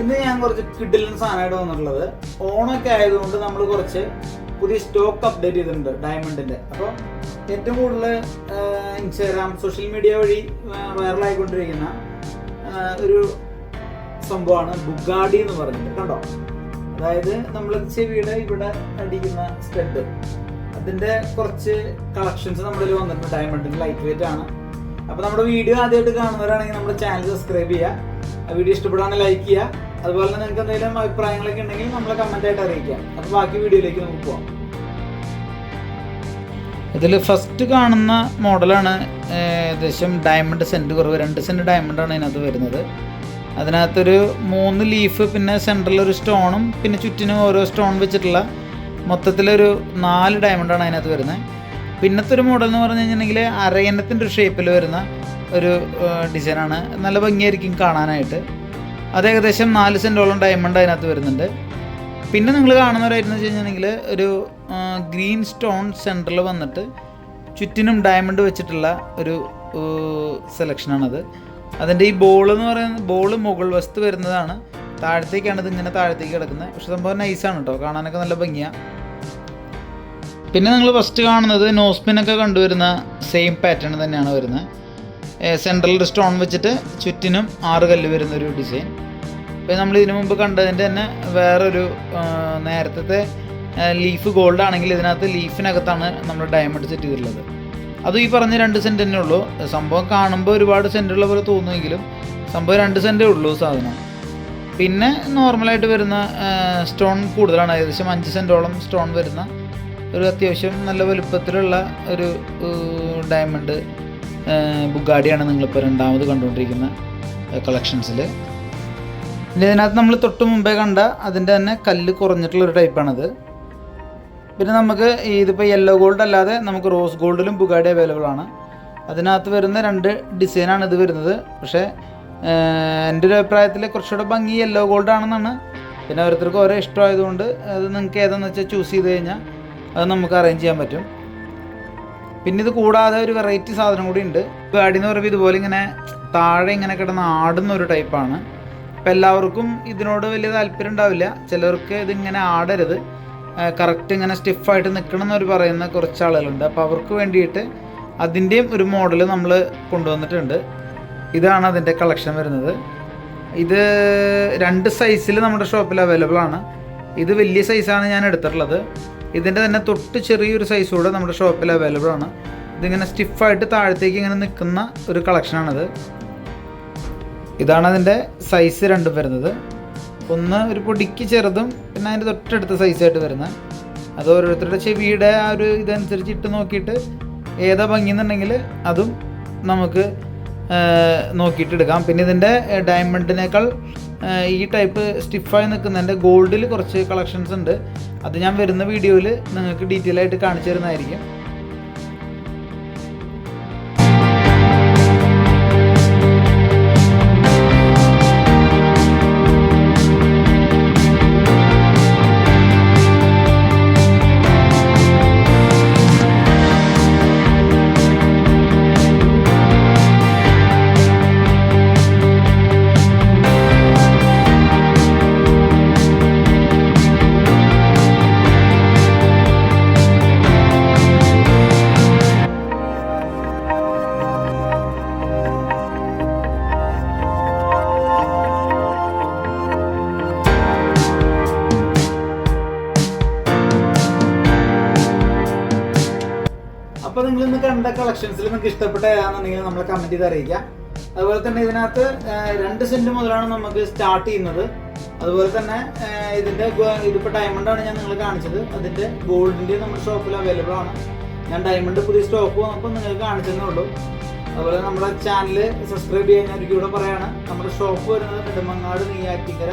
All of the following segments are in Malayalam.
ഇന്ന് ഞാൻ കുറച്ച് കിഡിലിന് സാധനമായിട്ട് വന്നിട്ടുള്ളത്. ഓണൊക്കെ ആയതുകൊണ്ട് നമ്മൾ കുറച്ച് പുതിയ സ്റ്റോക്ക് അപ്ഡേറ്റ് ചെയ്തിട്ടുണ്ട് ഡയമണ്ടിൻ്റെ. അപ്പോൾ ഏറ്റവും കൂടുതൽ ഇൻസ്റ്റാഗ്രാം സോഷ്യൽ മീഡിയ വഴി വൈറലായിക്കൊണ്ടിരിക്കുന്ന ഒരു സംഭവമാണ് ബുഗാഡി എന്ന് പറഞ്ഞിട്ട്. കണ്ടോ, അതായത് നമ്മൾ ചെവിയുടെ ഇവിടെ അടിക്കുന്ന സ്റ്റഡ്, അതിൻ്റെ കുറച്ച് കളക്ഷൻസ് നമ്മുടെ വന്നിട്ടുണ്ട്. ഡയമണ്ടിൻ്റെ ലൈറ്റ് വെയിറ്റ് ആണ്. അപ്പോൾ നമ്മുടെ വീഡിയോ ആദ്യമായിട്ട് കാണുന്നവരാണെങ്കിൽ നമ്മുടെ ചാനൽ സബ്സ്ക്രൈബ് ചെയ്യുക, ആ വീഡിയോ ഇഷ്ടപ്പെടുകയാണെങ്കിൽ ലൈക്ക് ചെയ്യുക. അതുപോലെ തന്നെ നിങ്ങൾക്ക് എന്തെങ്കിലും അഭിപ്രായങ്ങളൊക്കെ ഉണ്ടെങ്കിൽ നമ്മളെ കമൻറ്റായിട്ട് അറിയിക്കാം. അപ്പോൾ ബാക്കി വീഡിയോയിലേക്ക് നമുക്ക് പോകാം. ഇതിൽ ഫസ്റ്റ് കാണുന്ന മോഡലാണ് ഏകദേശം ഡയമണ്ട് സെൻറ്റ് കുറവ്, 2 സെൻറ്റ് ഡയമണ്ടാണ് ഇതിനകത്ത് വരുന്നത്. അതിനകത്തൊരു 3 ലീഫ്, പിന്നെ സെൻറ്ററിലൊരു സ്റ്റോണും, പിന്നെ ചുറ്റിനും ഓരോ സ്റ്റോൺ വെച്ചിട്ടുള്ള മൊത്തത്തിലൊരു 4 ഡയമണ്ടാണ് അതിനകത്ത് വരുന്നത്. പിന്നത്തെ ഒരു മോഡൽ എന്ന് പറഞ്ഞു കഴിഞ്ഞിട്ടുണ്ടെങ്കിൽ അരയന്നത്തിൻ്റെ ഒരു ഷേപ്പിൽ വരുന്ന ഒരു ഡിസൈനാണ്. നല്ല ഭംഗിയായിരിക്കും കാണാനായിട്ട്. അത് ഏകദേശം 4 സെൻറ്റോളം ഡയമണ്ട് അതിനകത്ത് വരുന്നുണ്ട്. പിന്നെ നിങ്ങൾ കാണുന്നവരായിരുന്നു വെച്ച് കഴിഞ്ഞിട്ടുണ്ടെങ്കിൽ ഒരു ഗ്രീൻ സ്റ്റോൺ സെൻറ്ററിൽ വന്നിട്ട് ചുറ്റിനും ഡയമണ്ട് വെച്ചിട്ടുള്ള ഒരു സെലക്ഷനാണത്. അതിൻ്റെ ഈ ബോൾ എന്ന് പറയുന്നത് ബോൾ മുകൾ വശത്ത് വരുന്നതാണ്. താഴത്തേക്കാണ് ഇതിങ്ങനെ താഴത്തേക്ക് കിടക്കുന്നത്. പക്ഷെ സംഭവം നൈസാണ് കേട്ടോ, കാണാനൊക്കെ നല്ല ഭംഗിയാണ്. പിന്നെ നിങ്ങൾ ഫസ്റ്റ് കാണുന്നത് നോസ്പിനൊക്കെ കണ്ടുവരുന്ന സെയിം പാറ്റേൺ തന്നെയാണ് വരുന്നത്. സെൻട്രൽ സ്റ്റോൺ വെച്ചിട്ട് ചുറ്റിനും 6 കല്ല് വരുന്നൊരു ഡിസൈൻ. ഇപ്പോൾ നമ്മൾ ഇതിനു മുമ്പ് കണ്ടതിൻ്റെ തന്നെ വേറൊരു നേരത്തെ ലീഫ് ഗോൾഡ് ആണെങ്കിൽ ഇതിനകത്ത് ലീഫിനകത്താണ് നമ്മൾ ഡയമണ്ട് സെറ്റ് ചെയ്തിട്ടുള്ളത്. അതും ഈ പറഞ്ഞ 2 സെൻറ്റ് തന്നെ ഉള്ളൂ. സംഭവം കാണുമ്പോൾ ഒരുപാട് സെൻറ്റുള്ള പോലെ തോന്നുമെങ്കിലും സംഭവം 2 സെൻറ്റേ ഉള്ളൂ സാധനം. പിന്നെ നോർമലായിട്ട് വരുന്ന സ്റ്റോൺ കൂടുതലാണ്. ഏകദേശം 5 സെൻറ്റോളം സ്റ്റോൺ വരുന്ന ഒരു അത്യാവശ്യം നല്ല വലുപ്പത്തിലുള്ള ഒരു ഡയമണ്ട് ബുഗാഡിയാണ് നിങ്ങളിപ്പോൾ രണ്ടാമത് കണ്ടുകൊണ്ടിരിക്കുന്ന കളക്ഷൻസിൽ. പിന്നെ ഇതിനകത്ത് നമ്മൾ തൊട്ട് മുമ്പേ കണ്ട അതിൻ്റെ തന്നെ കല്ല് കുറഞ്ഞിട്ടുള്ളൊരു ടൈപ്പാണത്. പിന്നെ നമുക്ക് ഇതിപ്പോൾ യെല്ലോ ഗോൾഡ് അല്ലാതെ നമുക്ക് റോസ് ഗോൾഡിലും ബുഗാഡി അവൈലബിൾ ആണ്. അതിനകത്ത് വരുന്ന 2 ഡിസൈനാണ് ഇത് വരുന്നത്. പക്ഷേ എൻ്റെ ഒരു അഭിപ്രായത്തിൽ കുറച്ചുകൂടെ ഭംഗി യെല്ലോ ഗോൾഡ് ആണെന്നാണ്. പിന്നെ ഓരോരുത്തർക്ക് ഓരോ ഇഷ്ടമായതുകൊണ്ട് അത് നിങ്ങൾക്ക് ഏതാണെന്ന് വെച്ചാൽ ചൂസ് ചെയ്ത് കഴിഞ്ഞാൽ അത് നമുക്ക് അറേഞ്ച് ചെയ്യാൻ പറ്റും. പിന്നെ ഇത് കൂടാതെ ഒരു വെറൈറ്റി സാധനം കൂടി ഉണ്ട്. ബുഗാഡി എന്ന് പറയുമ്പോൾ ഇതുപോലെ ഇങ്ങനെ താഴെ ഇങ്ങനെ കിടന്ന് ആടുന്ന ഒരു ടൈപ്പാണ്. അപ്പോൾ എല്ലാവർക്കും ഇതിനോട് വലിയ താല്പര്യം ഉണ്ടാവില്ല. ചിലർക്ക് ഇതിങ്ങനെ ആടരുത്, കറക്റ്റ് ഇങ്ങനെ സ്റ്റിഫായിട്ട് നിൽക്കണം എന്നവർ പറയുന്ന കുറച്ച് ആളുകളുണ്ട്. അപ്പോൾ അവർക്ക് വേണ്ടിയിട്ട് അതിൻ്റെയും ഒരു മോഡൽ നമ്മൾ കൊണ്ടുവന്നിട്ടുണ്ട്. ഇതാണ് അതിൻ്റെ കളക്ഷൻ വരുന്നത്. ഇത് 2 സൈസിൽ നമ്മുടെ ഷോപ്പിൽ അവൈലബിൾ ആണ്. ഇത് വലിയ സൈസാണ് ഞാൻ എടുത്തിട്ടുള്ളത്. ഇതിൻ്റെ തന്നെ തൊട്ട് ചെറിയൊരു സൈസ് കൂടെ നമ്മുടെ ഷോപ്പിൽ അവൈലബിൾ ആണ്. ഇതിങ്ങനെ സ്റ്റിഫായിട്ട് താഴത്തേക്ക് ഇങ്ങനെ നിൽക്കുന്ന ഒരു കളക്ഷനാണിത്. ഇതാണ് അതിൻ്റെ സൈസ് 2 വരുന്നത്. ഒന്ന് ഒരു പൊടിക്ക് ചെറുതും പിന്നെ അതിൻ്റെ തൊട്ടടുത്ത സൈസായിട്ട് വരുന്നത്. അത് ഓരോരുത്തരുടെ ചെവിയുടെ ആ ഒരു ഇതനുസരിച്ച് ഇട്ട് നോക്കിയിട്ട് ഏതാ ഭംഗിയെന്നുണ്ടെങ്കിൽ അതും നമുക്ക് നോക്കിയിട്ട് എടുക്കാം. പിന്നെ ഇതിൻ്റെ ഡയമണ്ടിനേക്കാൾ ഈ ടൈപ്പ് സ്റ്റിഫായി നിൽക്കുന്നതിൻ്റെ ഗോൾഡിൽ കുറച്ച് കളക്ഷൻസ് ഉണ്ട്. അത് ഞാൻ വരുന്ന വീഡിയോയിൽ നിങ്ങൾക്ക് ഡീറ്റെയിൽ ആയിട്ട് കാണിച്ചു തരുന്നതായിരിക്കും. അപ്പോൾ നിങ്ങൾ ഇന്ന് കണ്ട കളക്ഷൻസിൽ നിങ്ങൾക്ക് ഇഷ്ടപ്പെട്ട ഏതാണെന്നുണ്ടെങ്കിൽ നമ്മളെ കമൻറ്റ് ചെയ്ത് അറിയിക്കാം. അതുപോലെ തന്നെ ഇതിനകത്ത് 2 സെൻറ്റ് മുതലാണ് നമുക്ക് സ്റ്റാർട്ട് ചെയ്യുന്നത്. അതുപോലെ തന്നെ ഇതിപ്പോൾ ഡയമണ്ടാണ് ഞാൻ നിങ്ങൾ കാണിച്ചത്. അതിൻ്റെ ഗോൾഡിൻ്റെ നമ്മുടെ ഷോപ്പിൽ അവൈലബിൾ ആണ്. ഞാൻ ഡയമണ്ട് പുതിയ സ്റ്റോക്ക് വന്നപ്പോൾ നിങ്ങൾക്ക് കാണിച്ചതേ ഉള്ളൂ. അതുപോലെ നമ്മുടെ ചാനൽ സബ്സ്ക്രൈബ് ചെയ്യാൻ ഞാൻ കൂടെ പറയുകയാണ്. നമ്മുടെ ഷോപ്പ് വരുന്നത് നെടുമങ്ങാട്, നെയ്യാറ്റിൻകര,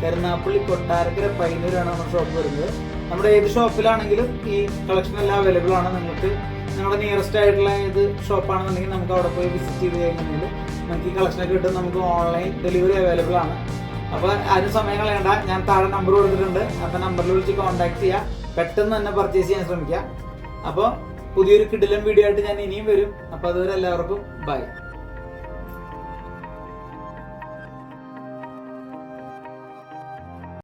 കരുനാപ്പള്ളി, കൊട്ടാരക്കര, പയ്യന്നൂരാണ് നമ്മുടെ ഷോപ്പ് വരുന്നത്. നമ്മുടെ ഏത് ഷോപ്പിലാണെങ്കിലും ഈ കളക്ഷൻ എല്ലാം അവൈലബിൾ ആണ്. നിങ്ങൾക്ക് നിങ്ങളുടെ നിയറസ്റ്റ് ആയിട്ടുള്ള ഏത് ഷോപ്പാണെന്നുണ്ടെങ്കിൽ നമുക്ക് അവിടെ പോയി വിസിറ്റ് ചെയ്ത് കഴിഞ്ഞിട്ടുണ്ടെങ്കിൽ നമുക്ക് ഈ കളക്ഷനൊക്കെ കിട്ടും. നമുക്ക് ഓൺലൈൻ ഡെലിവറി അവൈലബിൾ ആണ്. അപ്പോൾ ആരും സമയം കളയണ്ട, ഞാൻ താഴെ നമ്പർ കൊടുത്തിട്ടുണ്ട്. അപ്പോൾ നമ്പറിൽ വിളിച്ച് കോൺടാക്ട് ചെയ്യുക. പെട്ടെന്ന് തന്നെ പർച്ചേസ് ചെയ്യാൻ ശ്രമിക്കുക. അപ്പോൾ പുതിയൊരു കിടിലൻ വീഡിയോ ആയിട്ട് ഞാൻ ഇനിയും വരും. അപ്പോൾ അതുവരെ എല്ലാവർക്കും ബൈ.